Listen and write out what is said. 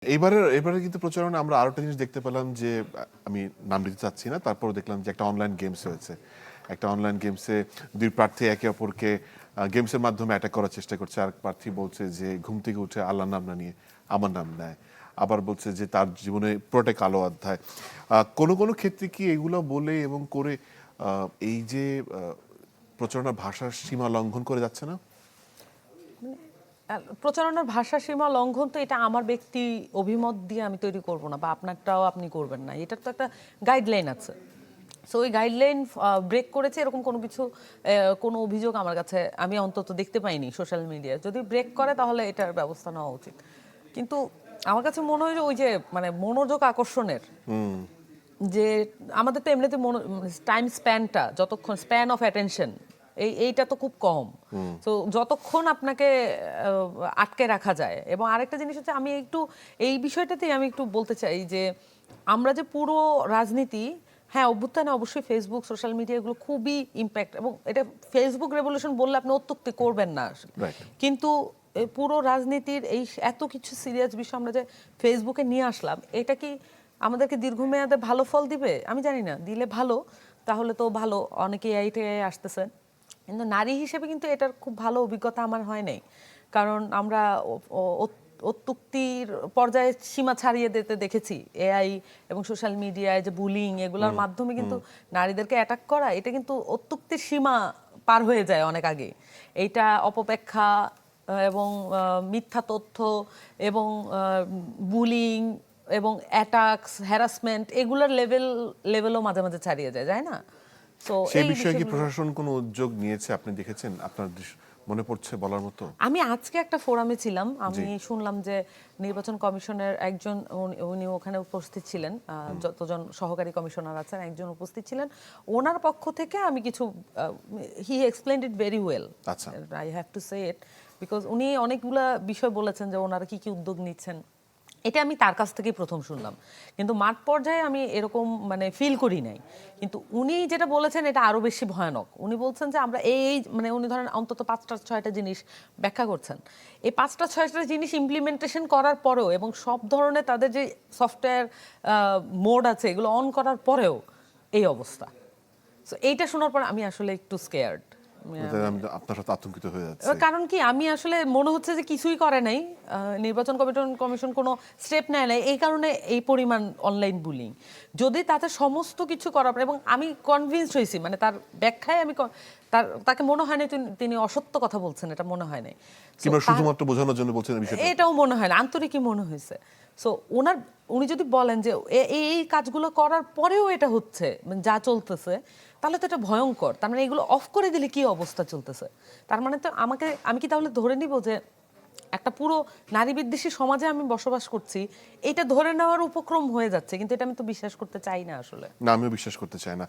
এবারে কিন্তু প্রচারণা আমরা আরো একটা জিনিস দেখতে পেলাম যে আমি নাম দিতে চাচ্ছি না, তারপরও দেখলাম যে একটা অনলাইন গেমস হয়েছে। একটা অনলাইন গেমসে দুই প্রার্থী একে অপরকে গেমসের মাধ্যমে অ্যাটাক করার চেষ্টা করছে। আর প্রার্থী বলছে যে ঘুম থেকে উঠে আল্লাহর নাম না নিয়ে আমার নাম নেয়, আবার বলছে যে তার জীবনে পুরোটাই কালো অধ্যায়। কোনো কোনো ক্ষেত্রে কি এগুলো বলে এবং করে এই যে প্রচারণার ভাষার সীমা লঙ্ঘন করে যাচ্ছে না? প্রচারণার ভাষা সীমা লঙ্ঘন তো এটা আমার ব্যক্তি অভিমত দিয়ে আমি তৈরি করব না, বা আপনারটাও আপনি করবেন না। এটার তো একটা গাইডলাইন আছে। সো ওই গাইডলাইন ব্রেক করেছে এরকম কোনো কিছু, কোনো অভিযোগ আমার কাছে আমি অন্তত দেখতে পাইনি সোশ্যাল মিডিয়ায়। যদি ব্রেক করে তাহলে এটার ব্যবস্থা নেওয়া উচিত। কিন্তু আমার কাছে মনে হয় যে ওই যে মানে মনোযোগ আকর্ষণের যে আমাদের তো এমনিতে টাইম স্প্যানটা, যতক্ষণ স্প্যান অফ অ্যাটেনশন এইটা তো খুব কম। তো যতক্ষণ আপনাকে আটকে রাখা যায়। এবং আরেকটা জিনিস হচ্ছে, আমি একটু এই বিষয়টাতেই আমি একটু বলতে চাই যে আমরা যে পুরো রাজনীতি, হ্যাঁ অভ্যুত্থানে অবশ্যই ফেসবুক সোশ্যাল মিডিয়া এগুলো খুবই ইম্প্যাক্ট, এবং এটা ফেসবুক রেভলিউশন বললে আপনি অত্যুক্তি করবেন না আসলে। কিন্তু পুরো রাজনীতির এই এত কিছু সিরিয়াস বিষয় আমরা যে ফেসবুকে নিয়ে আসলাম, এটা কি আমাদেরকে দীর্ঘমেয়াদে ভালো ফল দিবে? আমি জানি না। দিলে ভালো, তাহলে তো ভালো, অনেকে এআইটে আসতেছে। কিন্তু নারী হিসেবে কিন্তু এটার খুব ভালো অভিজ্ঞতা আমার হয় নাই। কারণ আমরা অত্যুক্তির পর্যায়ে সীমা ছাড়িয়ে দিতে দেখেছি এআই এবং সোশ্যাল মিডিয়ায় যে বুলিং, এগুলোর মাধ্যমে কিন্তু নারীদেরকে অ্যাটাক করা, এটা কিন্তু অত্যুক্তির সীমা পার হয়ে যায় অনেক আগে। এইটা অপব্যাখ্যা এবং মিথ্যা তথ্য এবং বুলিং এবং অ্যাটাকস, হ্যারাসমেন্ট, এগুলোর লেভেলও মাঝে মাঝে ছাড়িয়ে যায়, যায় না? তো সেই বিষয়ে কি প্রশাসন কোনো উদ্যোগ নিয়েছে আপনি দেখেছেন? আপনার মনে পড়ছে বলার মতো? আমি আজকে একটা ফোরামে ছিলাম, আমি শুনলাম যে নির্বাচন কমিশনের একজন, উনি ওখানে উপস্থিত ছিলেন, যতজন সহকারী কমিশনার আছেন একজন উপস্থিত ছিলেন। ওনার পক্ষ থেকে আমি কিছু, he explained it very well, I have to say it, because উনি অনেকগুলা বিষয় বলেছেন যে ওনারা কি কি উদ্যোগ নিচ্ছেন। এটা আমি তার কাছ থেকেই প্রথম শুনলাম, কিন্তু মাঠ পর্যায়ে আমি এরকম মানে ফিল করি নাই। কিন্তু উনি যেটা বলেছেন এটা আরো বেশি ভয়ানক। উনি বলছেন যে আমরা এই মানে উনি ধরেন অন্তত 5টা-6টা জিনিস ব্যাখ্যা করছেন। এই 5টা-6টা জিনিস ইমপ্লিমেন্টেশন করার পরেও এবং সব ধরনের তাদের যে সফটওয়্যার মোড আছে এগুলো অন করার পরেও এই অবস্থা। সো এইটা শোনার পর আমি আসলে একটু স্কেয়ার্ড। আপনার সাথে আতঙ্কিত হয়ে যাচ্ছে। কারণ কি, আমি আসলে মনে হচ্ছে যে কিছুই করে নাই, নির্বাচন কমিশন কোনো স্টেপ নেয় নাই, এই কারণে এই পরিমাণ অনলাইন বুলিং। যদি তাতে সমস্ত কিছু করার পর, এবং আমি কনভিন্সড হয়েছি, মানে তার ব্যাখ্যায় আমি তাকে মনে হয় না তিনি অসত্য কথা বলছেন, এটা মনে হয় নাই। কিংবা শুধুমাত্র বোঝানোর জন্য বলছেন বিষয়টা, এটাও মনে হয় না, আন্তরিকই মনে হয়েছে। সো উনি যদি বলেন যে এই কাজগুলো করার পরেও এটা হচ্ছে, মানে যা চলতেছে, তাহলে তো এটা ভয়ঙ্কর। তার মানে এগুলো অফ করে দিলে কি অবস্থা চলতেছে? তার মানে তো আমি কি তাহলে ধরে নিব যে একটা পুরো নারী বিদ্বেষী সমাজে আমি বসবাস করছি, এটা ধরে নেওয়ার উপক্রম হয়ে যাচ্ছে? কিন্তু এটা আমি তো বিশ্বাস করতে চাই না আসলে। না, আমিও বিশ্বাস করতে চাই না।